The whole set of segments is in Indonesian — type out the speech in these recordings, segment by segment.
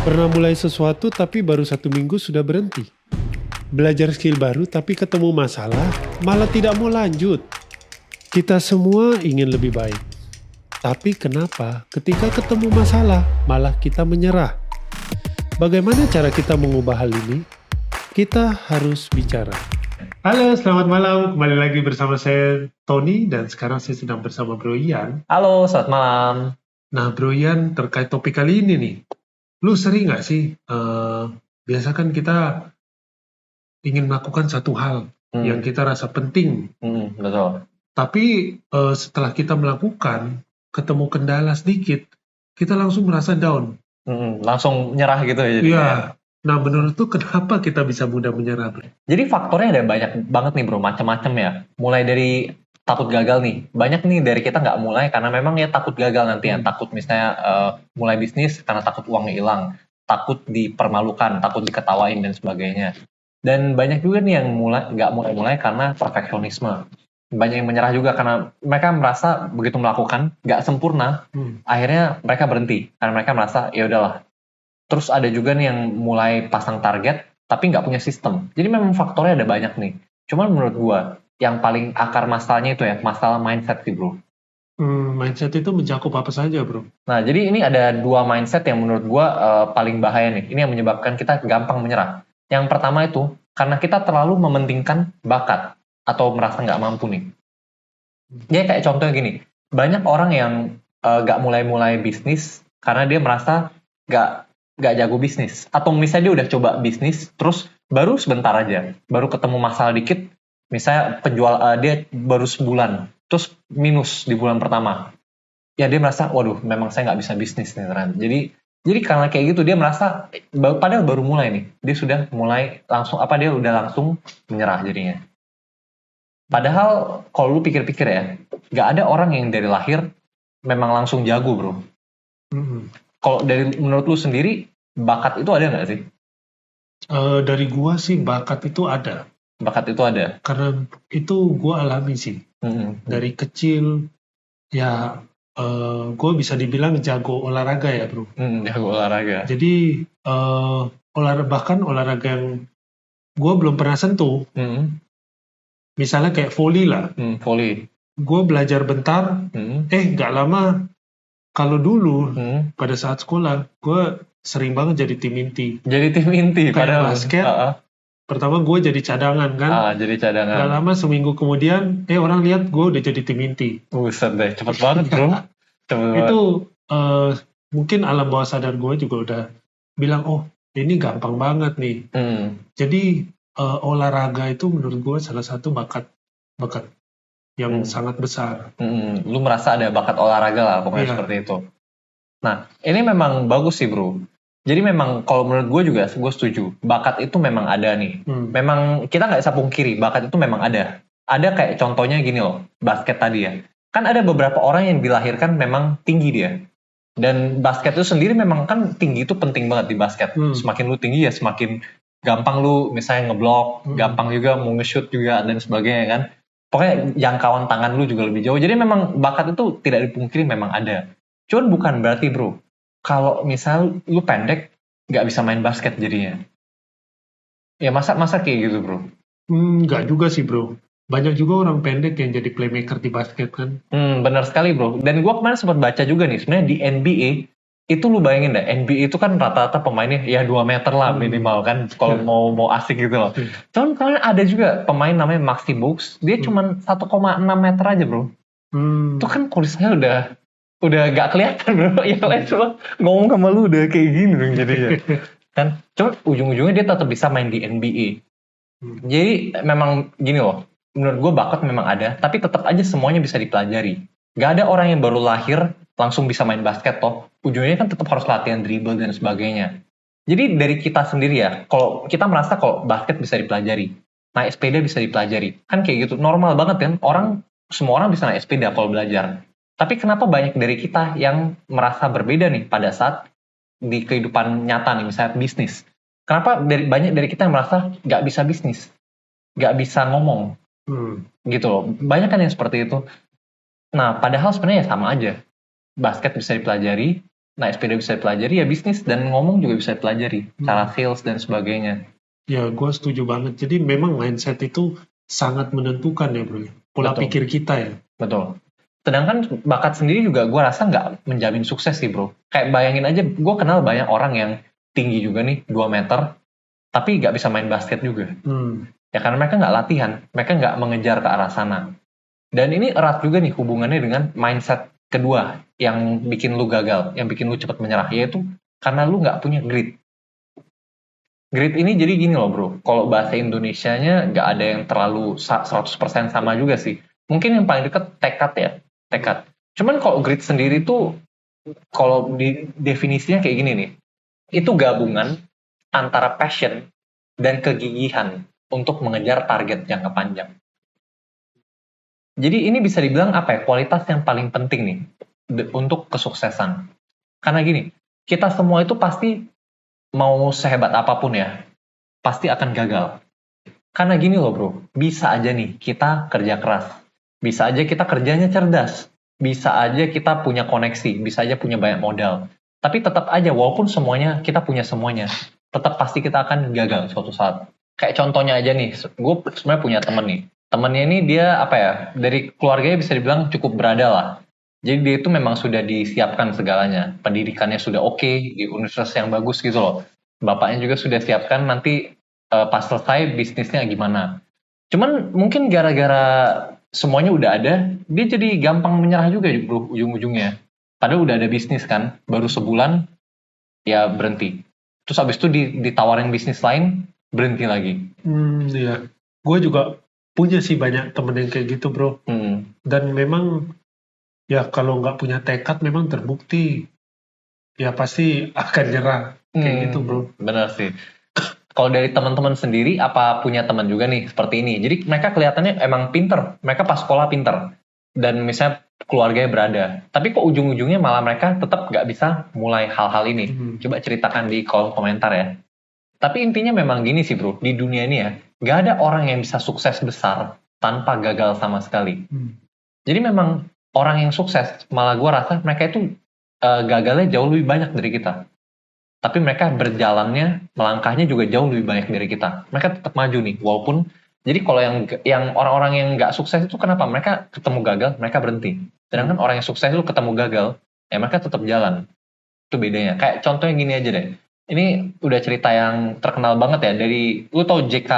Pernah mulai sesuatu tapi baru 1 minggu sudah berhenti. Belajar skill baru tapi ketemu masalah, malah tidak mau lanjut. Kita semua ingin lebih baik. Tapi kenapa ketika ketemu masalah, malah kita menyerah? Bagaimana cara kita mengubah hal ini? Kita harus bicara. Halo, selamat malam. Kembali lagi bersama saya, Tony, dan sekarang saya sedang bersama Bro Ian. Halo, selamat malam. Nah, Bro Ian, terkait topik kali ini nih, lu sering nggak sih, biasa kan kita ingin melakukan satu hal yang kita rasa penting, Betul. tapi setelah kita melakukan, ketemu kendala sedikit, kita langsung merasa down. Langsung nyerah gitu ya. Iya. Nah, menurut tuh kenapa kita bisa mudah menyerah, Bro? Jadi faktornya ada banyak banget nih bro, macam-macam ya. Mulai dari takut gagal nih. Banyak nih dari kita nggak mulai karena memang ya takut gagal nanti ya. Takut misalnya mulai bisnis karena takut uangnya hilang. Takut dipermalukan, takut diketawain dan sebagainya. Dan banyak juga nih yang nggak mulai karena perfeksionisme. Banyak yang menyerah juga karena mereka merasa begitu melakukan nggak sempurna, akhirnya mereka berhenti karena mereka merasa ya udahlah. Terus ada juga nih yang mulai pasang target tapi nggak punya sistem. Jadi memang faktornya ada banyak nih. Cuman menurut gua yang paling akar masalahnya itu ya masalah mindset sih bro. Mindset itu mencakup apa saja, Bro? Nah jadi ini ada dua mindset yang menurut gua paling bahaya nih. Ini yang menyebabkan kita gampang menyerah. Yang pertama itu karena kita terlalu mementingkan bakat atau merasa nggak mampu nih. Dia kayak contohnya gini, banyak orang yang nggak mulai-mulai bisnis karena dia merasa nggak jago bisnis. Atau misalnya dia udah coba bisnis, terus baru sebentar aja, baru ketemu masalah dikit, misalnya dia baru sebulan, terus minus di bulan pertama. Ya dia merasa, waduh memang saya nggak bisa bisnis nih ternyata. Jadi karena kayak gitu dia merasa, padahal baru mulai nih, dia udah langsung menyerah jadinya. Padahal kalau lu pikir-pikir ya, nggak ada orang yang dari lahir memang langsung jago bro. Kalau menurut lu sendiri, bakat itu ada nggak sih? Dari gua sih bakat itu ada. Bakat itu ada? Karena itu gua alami sih. Dari kecil, ya gue bisa dibilang jago olahraga ya bro. Jago olahraga. Jadi bahkan olahraga yang gue belum pernah sentuh. Misalnya kayak volley lah. Volley. Gue belajar bentar, nggak lama. Kalau dulu, pada saat sekolah, gue sering banget jadi tim inti. Jadi tim inti? Kayak basket, pertama gue jadi cadangan kan. Jadi cadangan. Gak lama, seminggu kemudian, orang lihat gue udah jadi tim inti. Buset deh, cepet banget bro. Itu mungkin alam bawah sadar gue juga udah bilang, oh ini gampang banget nih. Jadi olahraga itu menurut gue salah satu bakat yang sangat besar. Lu merasa ada bakat olahraga lah pokoknya seperti itu. Nah ini memang bagus sih bro. Jadi memang kalau menurut gue juga gue setuju. Bakat itu memang ada nih. Memang kita nggak bisa pungkiri bakat itu memang ada. Ada kayak contohnya gini loh, basket tadi ya. Kan ada beberapa orang yang dilahirkan memang tinggi dia. Dan basket itu sendiri memang kan tinggi itu penting banget di basket. Semakin lu tinggi ya semakin gampang lu misalnya ngeblok, gampang juga mau nge-shoot juga dan sebagainya kan. Pokoknya jangkauan tangan lu juga lebih jauh. Jadi memang bakat itu tidak dipungkiri memang ada. Cuman bukan berarti bro, kalau misal lu pendek nggak bisa main basket jadinya. Ya masa kayak gitu bro? Nggak juga sih bro. Banyak juga orang pendek yang jadi playmaker di basket kan. Benar sekali bro. Dan gue kemarin sempat baca juga nih, sebenarnya di NBA itu lu bayangin deh, NBA itu kan rata-rata pemainnya ya 2 meter lah minimal kan, kalau mau asik gitu loh. Cuman kalian ada juga pemain namanya Maxi Box, dia cuma 1,6 meter aja bro. Itu kan kulisnya udah gak kelihatan bro. Yang lain cuma ngomong sama lu udah kayak gini dong jadinya. Kan, cuma ujung-ujungnya dia tetap bisa main di NBA. Jadi memang gini loh, menurut gue bakat memang ada, tapi tetap aja semuanya bisa dipelajari. Gak ada orang yang baru lahir langsung bisa main basket toh. Ujungnya kan tetap harus latihan dribble dan sebagainya. Jadi dari kita sendiri ya, kalau kita merasa kalau basket bisa dipelajari, naik sepeda bisa dipelajari, kan kayak gitu normal banget kan. Semua orang bisa naik sepeda kalau belajar. Tapi kenapa banyak dari kita yang merasa berbeda nih pada saat di kehidupan nyata nih, misalnya bisnis. Kenapa banyak dari kita yang merasa nggak bisa bisnis, nggak bisa ngomong, gitu loh. Banyak kan yang seperti itu. Nah, padahal sebenarnya sama aja. Basket bisa dipelajari, naik sepeda bisa dipelajari, ya bisnis dan ngomong juga bisa dipelajari. Cara sales dan sebagainya. Ya, gue setuju banget. Jadi memang mindset itu sangat menentukan ya bro. Pola Betul. pikir kita ya. Betul. Sedangkan bakat sendiri juga gue rasa nggak menjamin sukses sih bro. Kayak bayangin aja, gue kenal banyak orang yang tinggi juga nih, 2 meter, tapi nggak bisa main basket juga. Ya karena mereka nggak latihan, mereka nggak mengejar ke arah sana. Dan ini erat juga nih hubungannya dengan mindset kedua yang bikin lu gagal, yang bikin lu cepat menyerah, yaitu karena lu nggak punya grit. Grit ini jadi gini loh bro, kalau bahasa Indonesianya nggak ada yang terlalu 100% sama juga sih. Mungkin yang paling dekat tekad ya, tekad. Cuman kalau grit sendiri tuh, kalau di definisinya kayak gini nih, itu gabungan antara passion dan kegigihan untuk mengejar target jangka panjang. Jadi ini bisa dibilang apa ya, kualitas yang paling penting nih untuk kesuksesan. Karena gini, kita semua itu pasti mau sehebat apapun ya, pasti akan gagal. Karena gini loh bro, bisa aja nih kita kerja keras, bisa aja kita kerjanya cerdas, bisa aja kita punya koneksi, bisa aja punya banyak modal. Tapi tetap aja, walaupun semuanya, kita punya semuanya, tetap pasti kita akan gagal suatu saat. Kayak contohnya aja nih, gue sebenarnya punya temen nih. Temennya ini dia apa ya, dari keluarganya bisa dibilang cukup berada lah. Jadi dia itu memang sudah disiapkan segalanya. Pendidikannya sudah oke, di universitas yang bagus gitu loh. Bapaknya juga sudah siapkan nanti pas selesai bisnisnya gimana. Cuman mungkin gara-gara semuanya udah ada, dia jadi gampang menyerah juga bro, ujung-ujungnya. Padahal udah ada bisnis kan, baru sebulan ya berhenti. Terus abis itu ditawarin bisnis lain, berhenti lagi. Iya. Gue juga punya sih banyak temen yang kayak gitu bro. Dan memang ya kalau nggak punya tekad memang terbukti ya pasti akan nyerah kayak gitu bro. Benar sih. Kalau dari teman-teman sendiri, apa punya teman juga nih seperti ini? Jadi mereka kelihatannya emang pinter, mereka pas sekolah pinter, dan misalnya keluarganya berada. Tapi kok ujung-ujungnya malah mereka tetap nggak bisa mulai hal-hal ini. Coba ceritakan di kolom komentar ya. Tapi intinya memang gini sih bro, di dunia ini ya, nggak ada orang yang bisa sukses besar tanpa gagal sama sekali. Jadi memang orang yang sukses, malah gue rasa mereka itu gagalnya jauh lebih banyak dari kita. Tapi mereka berjalannya, melangkahnya juga jauh lebih banyak dari kita. Mereka tetap maju nih, walaupun jadi kalau yang orang-orang yang nggak sukses itu kenapa? Mereka ketemu gagal, mereka berhenti. Sedangkan orang yang sukses itu ketemu gagal, ya mereka tetap jalan. Itu bedanya. Kayak contohnya gini aja deh. Ini udah cerita yang terkenal banget ya dari, lu tau J.K.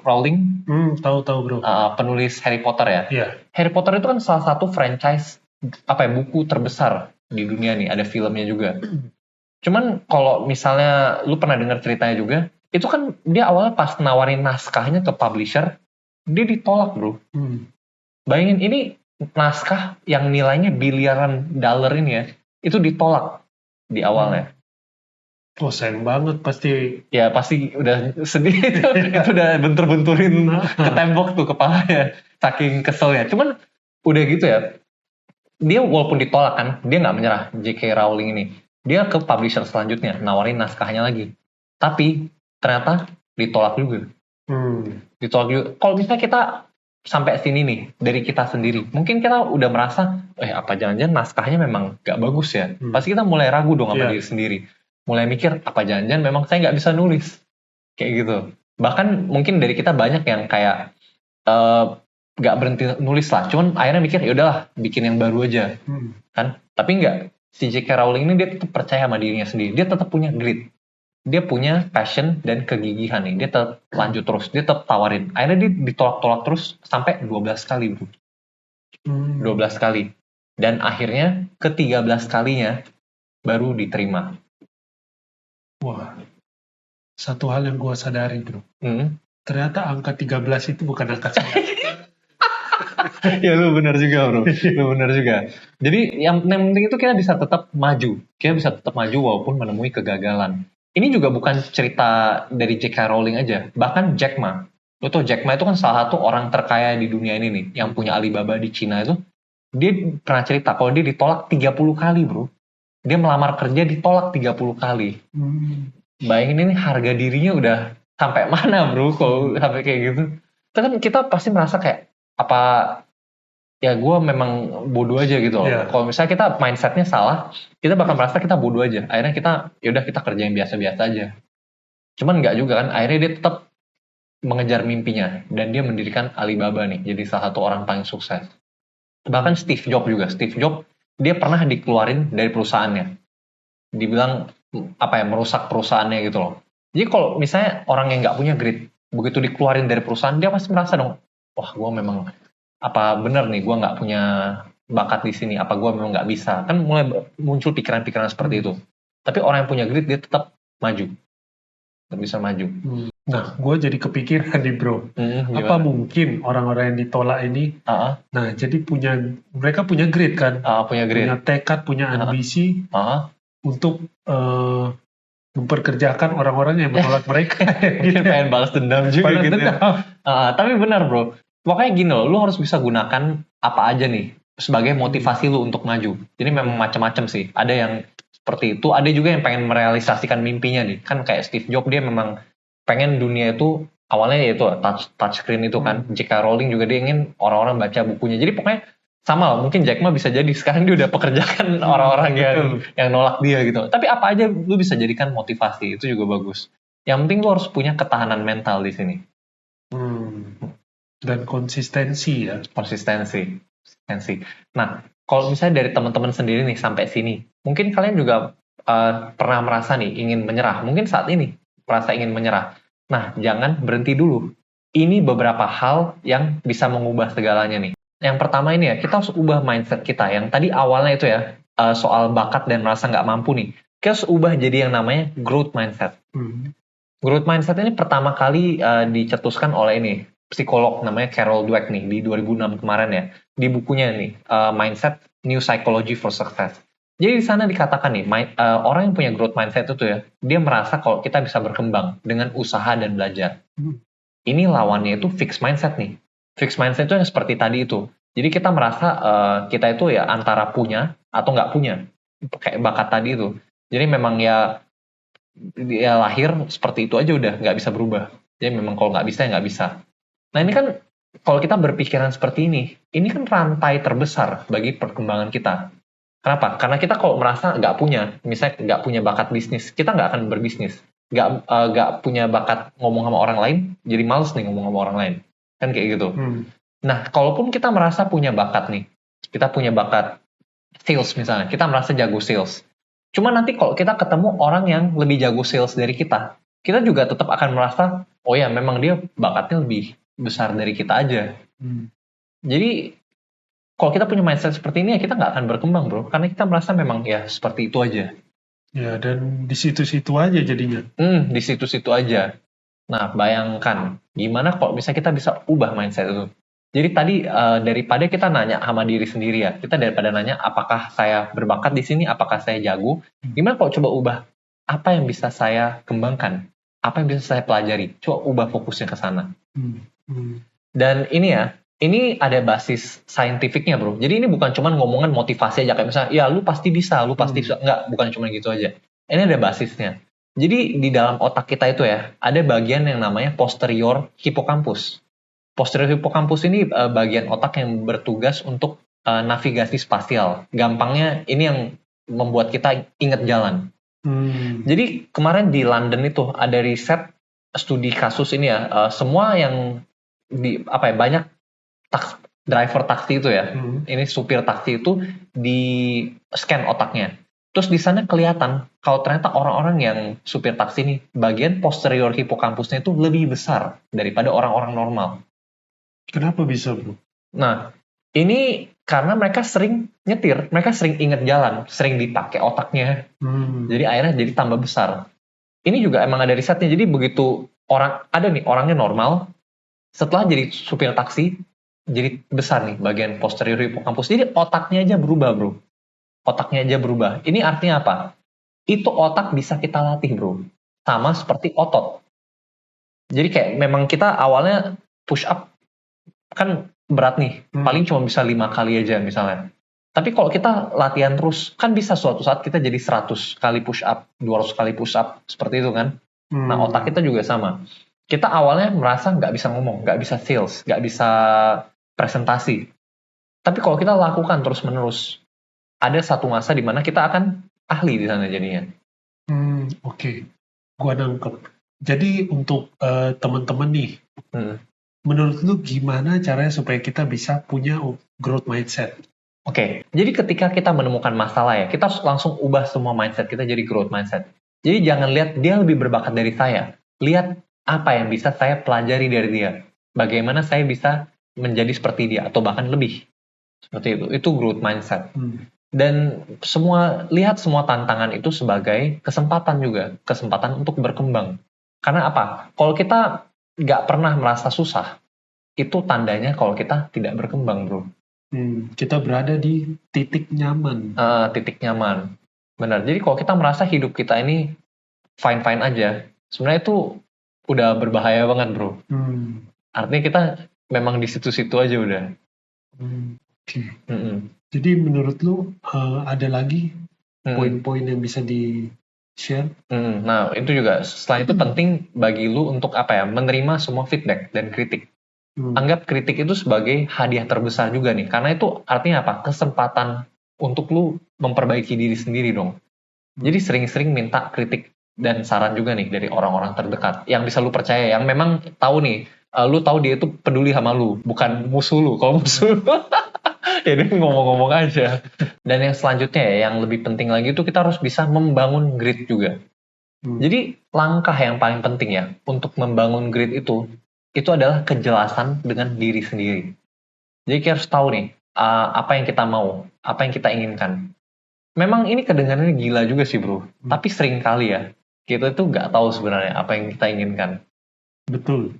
Rowling? Tahu bro. Penulis Harry Potter ya. Iya. Harry Potter itu kan salah satu franchise buku terbesar di dunia nih. Ada filmnya juga. Cuman kalau misalnya lu pernah dengar ceritanya juga, itu kan dia awalnya pas nawarin naskahnya ke publisher, dia ditolak bro. Bayangin ini naskah yang nilainya biliaran dolar ini ya, itu ditolak di awalnya. Oh sayang banget pasti. Ya pasti udah sedih itu udah bentur-benturin ke tembok tuh kepalanya, saking keselnya. Cuman udah gitu ya, dia walaupun ditolak kan, dia nggak menyerah. J.K. Rowling ini, dia ke publisher selanjutnya, nawarin naskahnya lagi. Tapi ternyata ditolak juga. Ditolak juga. Kalau misalnya kita sampai sini nih, dari kita sendiri, mungkin kita udah merasa, apa jangan-jangan naskahnya memang gak bagus ya. Pasti kita mulai ragu dong sama diri sendiri. Mulai mikir, apa jangan-jangan memang saya gak bisa nulis. Kayak gitu. Bahkan mungkin dari kita banyak yang kayak gak berhenti nulis lah. Cuman akhirnya mikir, yaudahlah, bikin yang baru aja. Kan? Tapi enggak. Si J.K. Rowling ini dia tetap percaya sama dirinya sendiri. Dia tetap punya grit. Dia punya passion dan kegigihan nih. Dia tetap lanjut terus. Dia tetap tawarin. Akhirnya dia ditolak-tolak terus sampai 12 kali bro. 12 kali. Dan akhirnya ke-13 kalinya baru diterima. Wah. Satu hal yang gue sadari bro. Ternyata angka 13 itu bukan angka saya. Ya lu benar juga bro. Lu benar juga. Jadi yang penting itu kita bisa tetap maju. Kita bisa tetap maju walaupun menemui kegagalan. Ini juga bukan cerita dari J.K. Rowling aja. Bahkan Jack Ma. Lu tau Jack Ma itu kan salah satu orang terkaya di dunia ini nih. Yang punya Alibaba di Cina itu. Dia pernah cerita kalau dia ditolak 30 kali bro. Dia melamar kerja ditolak 30 kali. Bayangin ini harga dirinya udah sampai mana bro kalau sampai kayak gitu. Kan kita pasti merasa kayak, apa ya gue memang bodoh aja gitu loh. Iya. Kalau misalnya kita mindsetnya salah, kita bakal merasa kita bodoh aja. Akhirnya kita yaudah kita kerja yang biasa-biasa aja. Cuman nggak juga kan. Akhirnya dia tetap mengejar mimpinya dan dia mendirikan Alibaba nih, jadi salah satu orang paling sukses. Bahkan Steve Jobs juga. Steve Jobs dia pernah dikeluarin dari perusahaannya. Dibilang merusak perusahaannya gitu loh. Jadi kalau misalnya orang yang nggak punya grit, begitu dikeluarin dari perusahaan dia pasti merasa dong, wah gue memang apa bener nih gue nggak punya bakat di sini, apa gue memang nggak bisa, kan mulai muncul pikiran-pikiran seperti itu. Tapi orang yang punya grit dia tetap maju, tetap bisa maju. Nah, gue jadi kepikiran nih bro, apa mungkin orang-orang yang ditolak ini, nah jadi mereka punya grit kan, punya grit, punya tekad, punya ambisi untuk memperkerjakan orang-orang yang menolak mereka. Gitu. Pengen balas dendam juga gitu. Tapi benar bro, makanya gini loh, lu harus bisa gunakan apa aja nih sebagai motivasi lu untuk maju. Jadi memang macam-macam sih. Ada yang seperti itu, ada juga yang pengen merealisasikan mimpinya nih. Kan kayak Steve Jobs dia memang pengen dunia itu awalnya yaitu touch screen itu kan. J.K. Rowling juga dia ingin orang-orang baca bukunya. Jadi pokoknya sama lah, mungkin Jack Ma bisa jadi sekarang dia udah pekerjakan orang-orang yang nolak dia gitu. Tapi apa aja lu bisa jadikan motivasi, itu juga bagus. Yang penting lu harus punya ketahanan mental di sini. Dan konsistensi ya. Konsistensi. Nah, kalau misalnya dari teman-teman sendiri nih sampai sini, mungkin kalian juga pernah merasa nih ingin menyerah. Mungkin saat ini merasa ingin menyerah. Nah, jangan berhenti dulu. Ini beberapa hal yang bisa mengubah segalanya nih. Yang pertama ini ya, kita harus ubah mindset kita. Yang tadi awalnya itu ya, soal bakat dan merasa nggak mampu nih. Kita harus ubah jadi yang namanya growth mindset. Growth mindset ini pertama kali dicetuskan oleh ini psikolog namanya Carol Dweck nih di 2006 kemarin ya, di bukunya nih Mindset New Psychology for Success. Jadi di sana dikatakan nih orang yang punya growth mindset itu ya, dia merasa kalau kita bisa berkembang dengan usaha dan belajar. Ini lawannya itu fixed mindset nih. Fixed mindset itu yang seperti tadi itu. Jadi kita merasa kita itu ya antara punya atau nggak punya, kayak bakat tadi itu. Jadi memang ya lahir seperti itu aja udah nggak bisa berubah. Jadi memang kalau nggak bisa ya nggak bisa. Nah ini kan kalau kita berpikiran seperti ini kan rantai terbesar bagi perkembangan kita. Kenapa? Karena kita kalau merasa nggak punya, misalnya nggak punya bakat bisnis, kita nggak akan berbisnis. Nggak punya bakat ngomong sama orang lain, jadi males nih ngomong sama orang lain. Kan kayak gitu. Nah, kalaupun kita merasa punya bakat nih, kita punya bakat sales misalnya, kita merasa jago sales. Cuma nanti kalau kita ketemu orang yang lebih jago sales dari kita juga tetap akan merasa, oh ya memang dia bakatnya lebih besar dari kita aja. Jadi kalau kita punya mindset seperti ini ya kita nggak akan berkembang bro, karena kita merasa memang ya seperti itu aja. Ya dan di situ-situ aja jadinya. Di situ-situ aja. Nah bayangkan gimana kalau misalnya kita bisa ubah mindset itu. Jadi tadi daripada kita nanya sama diri sendiri ya, kita daripada nanya apakah saya berbakat di sini, apakah saya jago, gimana kalau coba ubah apa yang bisa saya kembangkan, apa yang bisa saya pelajari, coba ubah fokusnya ke sana. Dan ini ada basis saintifiknya bro. Jadi ini bukan cuma ngomongan motivasi aja kayak misalnya, ya lu pasti bisa, enggak, bukan cuma gitu aja. Ini ada basisnya. Jadi di dalam otak kita itu ya, ada bagian yang namanya posterior hippocampus. Posterior hippocampus ini bagian otak yang bertugas untuk navigasi spasial. Gampangnya ini yang membuat kita ingat jalan. Jadi kemarin di London itu ada riset studi kasus ini ya, semua yang banyak driver taksi itu ya, ini supir taksi itu di scan otaknya. Terus di sana kelihatan kalau ternyata orang-orang yang supir taksi ini bagian posterior hippocampusnya itu lebih besar daripada orang-orang normal. Kenapa bisa bro? Nah ini karena mereka sering nyetir, mereka sering ingat jalan, sering dipakai otaknya. Jadi akhirnya jadi tambah besar. Ini juga emang ada risetnya. Jadi begitu orangnya normal, setelah jadi supir taksi jadi besar nih bagian posterior hippocampus. Jadi otaknya aja berubah bro. Otaknya aja berubah. Ini artinya apa? Itu otak bisa kita latih bro. Sama seperti otot. Jadi kayak memang kita awalnya push up kan berat nih. Paling cuma bisa 5 kali aja misalnya. Tapi kalau kita latihan terus, kan bisa suatu saat kita jadi 100 kali push up, 200 kali push up. Seperti itu kan. Nah otak kita juga sama. Kita awalnya merasa nggak bisa ngomong, nggak bisa sales, nggak bisa presentasi. Tapi kalau kita lakukan terus-menerus, ada satu masa di mana kita akan ahli di sana jadinya. Oke. Gua nangkep. Jadi untuk teman-teman nih, menurut lu gimana caranya supaya kita bisa punya growth mindset? Oke, jadi ketika kita menemukan masalah ya, kita harus langsung ubah semua mindset kita jadi growth mindset. Jadi jangan lihat dia lebih berbakat dari saya. Lihat apa yang bisa saya pelajari dari dia. Bagaimana saya bisa menjadi seperti dia atau bahkan lebih. Seperti itu. Itu growth mindset. Dan lihat semua tantangan itu sebagai kesempatan juga. Kesempatan untuk berkembang. Karena apa? Kalau kita nggak pernah merasa susah, itu tandanya kalau kita tidak berkembang, bro. Kita berada di titik nyaman. Titik nyaman. Benar. Jadi kalau kita merasa hidup kita ini fine-fine aja, sebenarnya itu udah berbahaya banget, bro. Artinya kita memang di situ-situ aja udah. Oke. Jadi menurut lu ada lagi poin-poin yang bisa di-share? Nah, itu juga selain itu penting bagi lu untuk menerima semua feedback dan kritik. Anggap kritik itu sebagai hadiah terbesar juga nih, karena itu artinya apa? Kesempatan untuk lu memperbaiki diri sendiri dong. Jadi sering-sering minta kritik dan saran juga nih dari orang-orang terdekat yang bisa lu percaya, yang memang tahu nih, lu tahu dia itu peduli sama lu, bukan musuh lu. Kalau musuh ya dia ngomong-ngomong aja. Dan yang selanjutnya ya, yang lebih penting lagi itu kita harus bisa membangun grit juga. Jadi langkah yang paling penting ya untuk membangun grit itu adalah kejelasan dengan diri sendiri. Jadi kita harus tahu nih, apa yang kita mau, apa yang kita inginkan. Memang ini kedengarannya gila juga sih, bro. Tapi sering kali ya, kita tuh nggak tahu sebenarnya apa yang kita inginkan. Betul.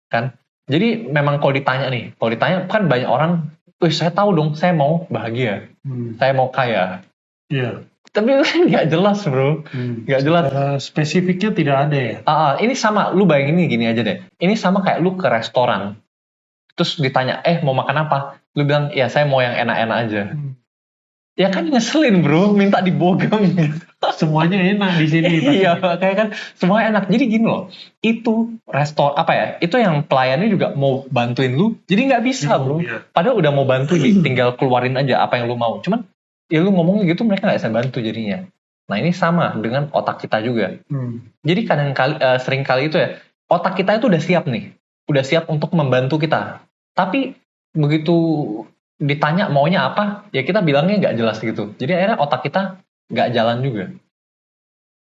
Kan? Jadi memang kalau ditanya kan banyak orang, saya tahu dong, saya mau bahagia. Saya mau kaya. Iya. Tapi nggak jelas, bro. Nggak jelas. Spesifiknya tidak ada ya? Ini sama, lu bayangin gini aja deh. Ini sama kayak lu ke restoran. Terus ditanya, mau makan apa? Lu bilang, ya saya mau yang enak-enak aja. Ya kan ngeselin, bro. Minta dibogem gitu. Semuanya enak di sini. Iya, kayak kan semua enak. Jadi gini loh, itu itu yang pelayannya juga mau bantuin lu. Jadi nggak bisa, bro. Padahal udah mau bantu nih, tinggal keluarin aja apa yang lu mau. Cuman ya lu ngomong gitu mereka nggak bisa bantu jadinya. Nah ini sama dengan otak kita juga. Jadi sering kali itu ya, otak kita itu udah siap nih, udah siap untuk membantu kita. Tapi begitu ditanya maunya apa, ya kita bilangnya nggak jelas gitu. Jadi akhirnya otak kita nggak jalan juga.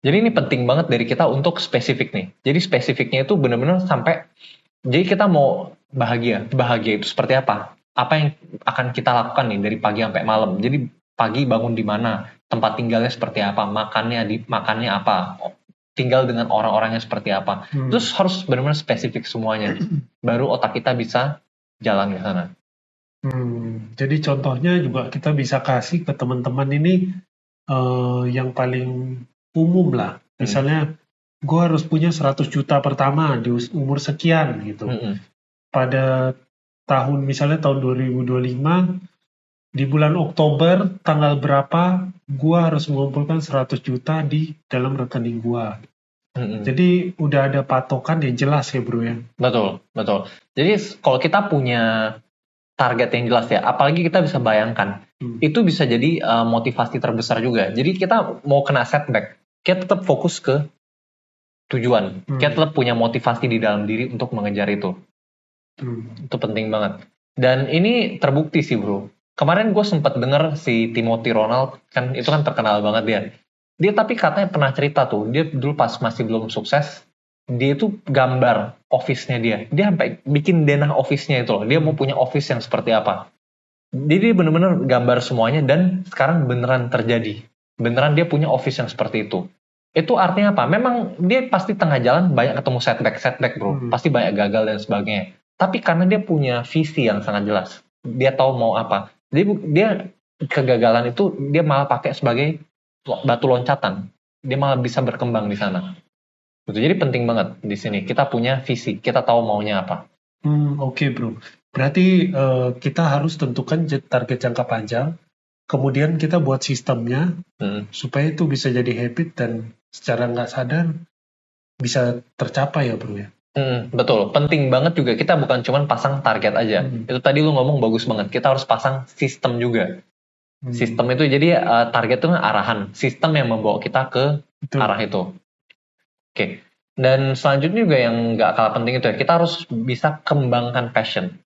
Jadi ini penting banget dari kita untuk spesifik nih. Jadi spesifiknya itu benar-benar sampai, jadi kita mau bahagia itu seperti apa? Apa yang akan kita lakukan nih dari pagi sampai malam? Jadi pagi bangun di mana, tempat tinggalnya seperti apa, makannya apa, tinggal dengan orang-orangnya seperti apa. Terus harus benar-benar spesifik semuanya. Baru otak kita bisa jalan ke sana. Jadi contohnya juga kita bisa kasih ke teman-teman ini yang paling umum lah. Misalnya, gue harus punya 100 juta pertama di umur sekian gitu. Pada misalnya tahun 2025, di bulan Oktober tanggal berapa gue harus mengumpulkan 100 juta di dalam rekening gue. Jadi udah ada patokan yang jelas ya, bro ya. Betul. Jadi kalau kita punya target yang jelas ya, apalagi kita bisa bayangkan, itu bisa jadi motivasi terbesar juga. Jadi kita mau kena setback, kita tetap fokus ke tujuan. Kita tetap punya motivasi di dalam diri untuk mengejar itu. Itu penting banget. Dan ini terbukti sih, bro. Kemarin gue sempat denger si Timothy Ronald, kan itu kan terkenal banget dia. Dia tapi katanya pernah cerita tuh, dia dulu pas masih belum sukses, dia itu gambar office-nya dia. Dia sampai bikin denah office-nya itu loh. Dia mau punya office yang seperti apa. Jadi dia bener-bener gambar semuanya dan sekarang beneran terjadi. Beneran dia punya office yang seperti itu. Itu artinya apa? Memang dia pasti tengah jalan banyak ketemu setback bro. Pasti banyak gagal dan sebagainya. Tapi karena dia punya visi yang sangat jelas. Dia tahu mau apa. Dia kegagalan itu dia malah pakai sebagai batu loncatan. Dia malah bisa berkembang di sana. Jadi penting banget di sini. Kita punya visi. Kita tahu maunya apa. Oke, bro. Berarti kita harus tentukan target jangka panjang. Kemudian kita buat sistemnya supaya itu bisa jadi habit dan secara nggak sadar bisa tercapai ya, bro ya. Betul. Penting banget juga kita bukan cuma pasang target aja. Itu tadi lu ngomong bagus banget. Kita harus pasang sistem juga. Sistem itu jadi target itu kan arahan. Sistem yang membawa kita ke Betul. arah itu. Oke. Dan selanjutnya juga yang nggak kalah penting itu ya, kita harus bisa kembangkan passion.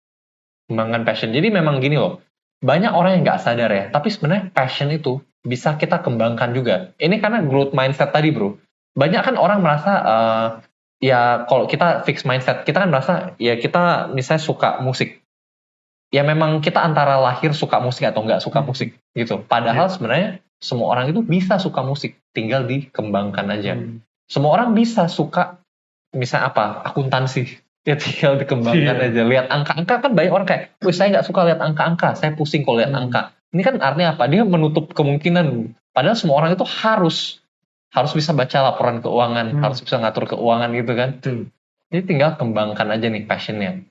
Kembangkan passion. Jadi memang gini loh, banyak orang yang nggak sadar ya, tapi sebenarnya passion itu bisa kita kembangkan juga. Ini karena growth mindset tadi bro. Banyak kan orang merasa, ya kalau kita fix mindset, kita kan merasa, ya kita misalnya suka musik. Ya memang kita antara lahir suka musik atau nggak suka musik gitu. Padahal sebenarnya semua orang itu bisa suka musik, tinggal dikembangkan aja. Semua orang bisa suka misalnya apa akuntansi, ya tinggal dikembangkan aja. Lihat angka-angka kan banyak orang kayak, wih saya nggak suka lihat angka-angka, saya pusing kalau lihat angka. Ini kan artinya apa? Dia menutup kemungkinan. Padahal semua orang itu harus bisa baca laporan keuangan, harus bisa ngatur keuangan gitu kan. Jadi tinggal kembangkan aja nih passionnya.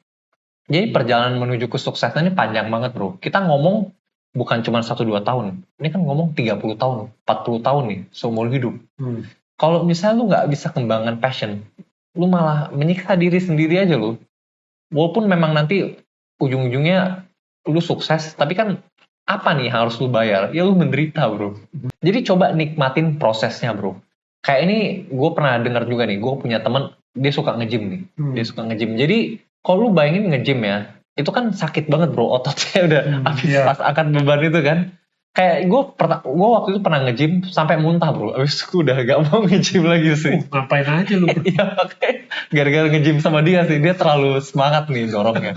Jadi perjalanan menuju kesuksesan ini panjang banget bro. Kita ngomong bukan cuma 1-2 tahun. Ini kan ngomong 30 tahun, 40 tahun nih, seumur hidup. Kalau misalnya lu nggak bisa kembangkan passion, lu malah menyiksa diri sendiri aja lu. Walaupun memang nanti ujung-ujungnya lu sukses, tapi kan apa nih yang harus lu bayar? Ya lu menderita bro. Jadi coba nikmatin prosesnya bro. Kayak ini gue pernah dengar juga nih, gue punya teman dia suka nge-gym nih. Dia suka nge-gym. Jadi kalau lu bayangin nge-gym ya, itu kan sakit banget bro, ototnya udah habis pas angkat beban itu kan. Kayak gue waktu itu pernah nge-gym sampai muntah bro. Abis itu udah gak mau nge-gym lagi sih. Ngapain aja lu? Iya, gara-gara nge-gym sama dia sih. Dia terlalu semangat nih dorongnya.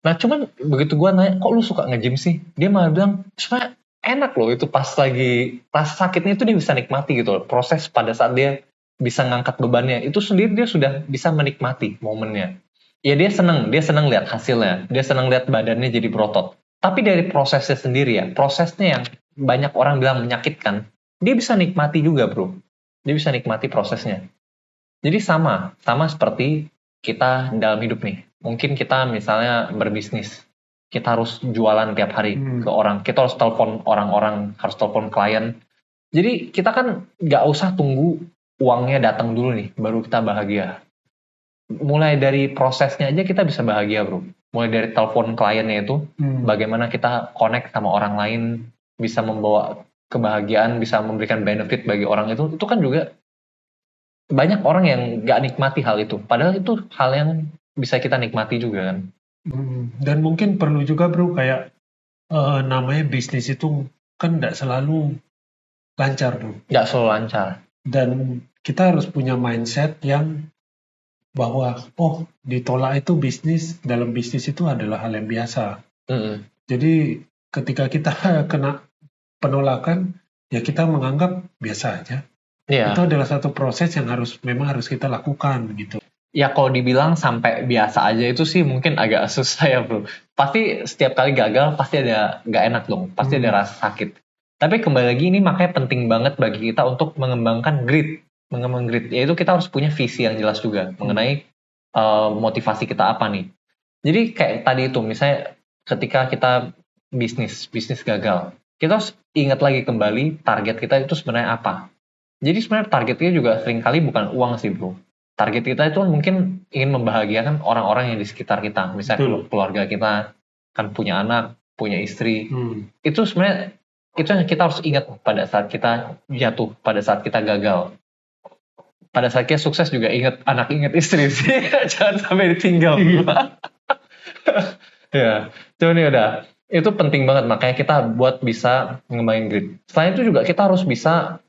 Nah cuman begitu gue nanya, kok lu suka nge-gym sih? Dia malah bilang, supaya enak loh itu pas lagi sakitnya itu dia bisa nikmati gitu loh. Proses pada saat dia bisa ngangkat bebannya. Itu sendiri dia sudah bisa menikmati momennya. Ya dia seneng lihat hasilnya. Dia seneng lihat badannya jadi berotot. Tapi dari prosesnya sendiri ya, prosesnya yang banyak orang bilang menyakitkan, dia bisa nikmati juga bro. Dia bisa nikmati prosesnya. Jadi sama seperti kita dalam hidup nih. Mungkin kita misalnya berbisnis, kita harus jualan tiap hari ke orang, kita harus telepon orang-orang, harus telepon klien. Jadi kita kan nggak usah tunggu uangnya datang dulu nih, baru kita bahagia. Mulai dari prosesnya aja kita bisa bahagia bro. Mulai dari telepon kliennya itu, bagaimana kita connect sama orang lain, bisa membawa kebahagiaan, bisa memberikan benefit bagi orang itu kan juga banyak orang yang gak nikmati hal itu. Padahal itu hal yang bisa kita nikmati juga kan. Dan mungkin perlu juga bro, kayak namanya bisnis itu kan gak selalu lancar bro. Gak selalu lancar. Dan kita harus punya mindset yang bahwa ditolak itu bisnis, dalam bisnis itu adalah hal yang biasa. Jadi ketika kita kena penolakan, ya kita menganggap biasa aja. Itu adalah satu proses yang memang harus kita lakukan gitu. Ya kalau dibilang sampai biasa aja itu sih mungkin agak susah ya bro. Pasti setiap kali gagal pasti ada gak enak dong, pasti ada rasa sakit. Tapi kembali lagi ini makanya penting banget bagi kita untuk mengembangkan grit. Yaitu kita harus punya visi yang jelas juga mengenai motivasi kita apa nih. Jadi kayak tadi itu misalnya ketika kita bisnis gagal, kita harus ingat lagi kembali target kita itu sebenarnya apa. Jadi sebenarnya targetnya juga seringkali bukan uang sih bro. Target kita itu mungkin ingin membahagiakan orang-orang yang di sekitar kita. Misalnya keluarga kita kan punya anak, punya istri. Itu sebenarnya itu yang kita harus ingat pada saat kita jatuh, pada saat kita gagal. Pada saat kita sukses juga ingat anak, ingat istri sih. Jangan sampai ditinggal. Ya, cuman ini udah. Itu penting banget, makanya kita buat bisa ngembangin grit. Selain itu juga kita harus bisa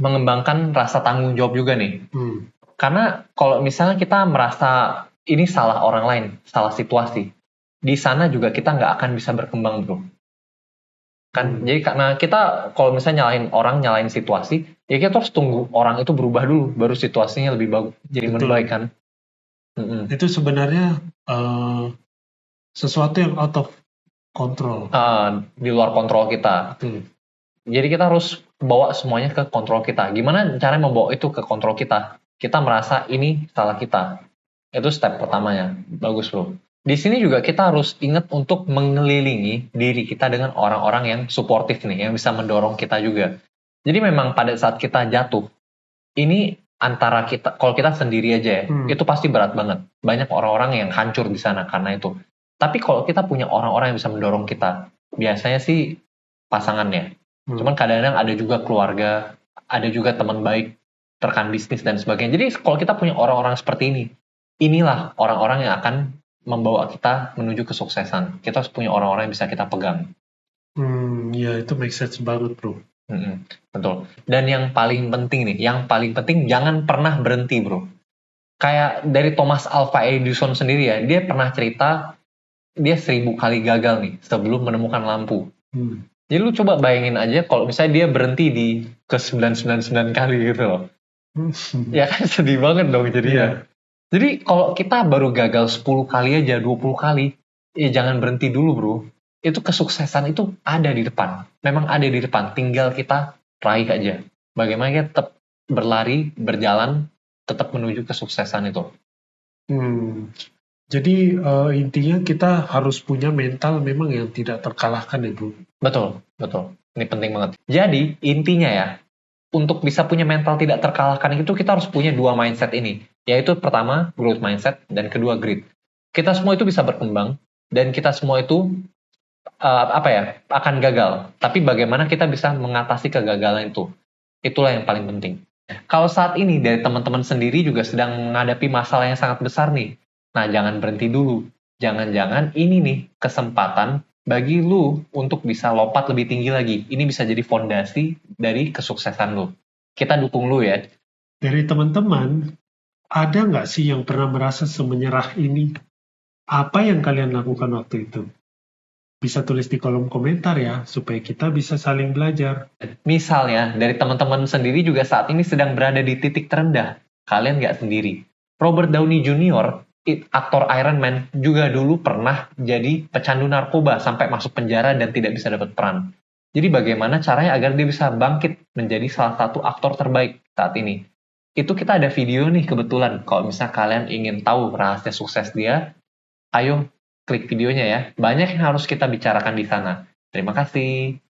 mengembangkan rasa tanggung jawab juga nih. Karena kalau misalnya kita merasa ini salah orang lain, salah situasi, di sana juga kita nggak akan bisa berkembang bro. Kan, jadi karena kita kalau misalnya nyalahin orang, nyalahin situasi, ya kita harus tunggu orang itu berubah dulu, baru situasinya lebih bagus, jadi lebih baik kan. Itu sebenarnya sesuatu yang out of control. Di luar kontrol kita. Jadi kita harus bawa semuanya ke kontrol kita. Gimana caranya membawa itu ke kontrol kita? Kita merasa ini salah kita. Itu step pertamanya. Bagus bro. Di sini juga kita harus ingat untuk mengelilingi diri kita dengan orang-orang yang suportif nih, yang bisa mendorong kita juga. Jadi memang pada saat kita jatuh, ini antara kita, kalau kita sendiri aja ya, itu pasti berat banget. Banyak orang-orang yang hancur di sana karena itu. Tapi kalau kita punya orang-orang yang bisa mendorong kita, biasanya sih pasangannya. Cuman kadang-kadang ada juga keluarga, ada juga teman baik, rekan bisnis dan sebagainya. Jadi kalau kita punya orang-orang seperti ini, inilah orang-orang yang akan membawa kita menuju kesuksesan. Kita harus punya orang-orang yang bisa kita pegang. Ya itu make sense banget bro. Betul. Dan yang paling penting nih, jangan pernah berhenti bro. Kayak dari Thomas Alva Edison sendiri ya, dia pernah cerita dia 1000 kali gagal nih sebelum menemukan lampu. Jadi lu coba bayangin aja kalau misalnya dia berhenti di ke 999 kali gitu loh. Ya kan sedih banget dong jadinya. Jadi kalau kita baru gagal 10 kali aja, 20 kali, ya jangan berhenti dulu bro. Itu kesuksesan itu ada di depan. Memang ada di depan, tinggal kita raih aja. Bagaimana kita tetap berlari, berjalan, tetap menuju kesuksesan itu. Jadi intinya kita harus punya mental memang yang tidak terkalahkan ya bro. Betul. Ini penting banget. Jadi intinya ya, untuk bisa punya mental tidak terkalahkan itu kita harus punya 2 mindset ini. Yaitu pertama, growth mindset, dan kedua, grit. Kita semua itu bisa berkembang, dan kita semua itu akan gagal. Tapi bagaimana kita bisa mengatasi kegagalan itu? Itulah yang paling penting. Kalau saat ini dari teman-teman sendiri juga sedang menghadapi masalah yang sangat besar nih. Nah, jangan berhenti dulu. Jangan-jangan ini nih kesempatan bagi lu untuk bisa lompat lebih tinggi lagi. Ini bisa jadi fondasi dari kesuksesan lu. Kita dukung lu ya. Dari teman-teman, ada nggak sih yang pernah merasa semenyerah ini? Apa yang kalian lakukan waktu itu? Bisa tulis di kolom komentar ya, supaya kita bisa saling belajar. Misalnya, dari teman-teman sendiri juga saat ini sedang berada di titik terendah. Kalian nggak sendiri. Robert Downey Jr., aktor Iron Man, juga dulu pernah jadi pecandu narkoba sampai masuk penjara dan tidak bisa dapat peran. Jadi bagaimana caranya agar dia bisa bangkit menjadi salah satu aktor terbaik saat ini? Itu kita ada video nih kebetulan. Kalau misalnya kalian ingin tahu rahasia sukses dia, ayo klik videonya ya. Banyak yang harus kita bicarakan di sana. Terima kasih.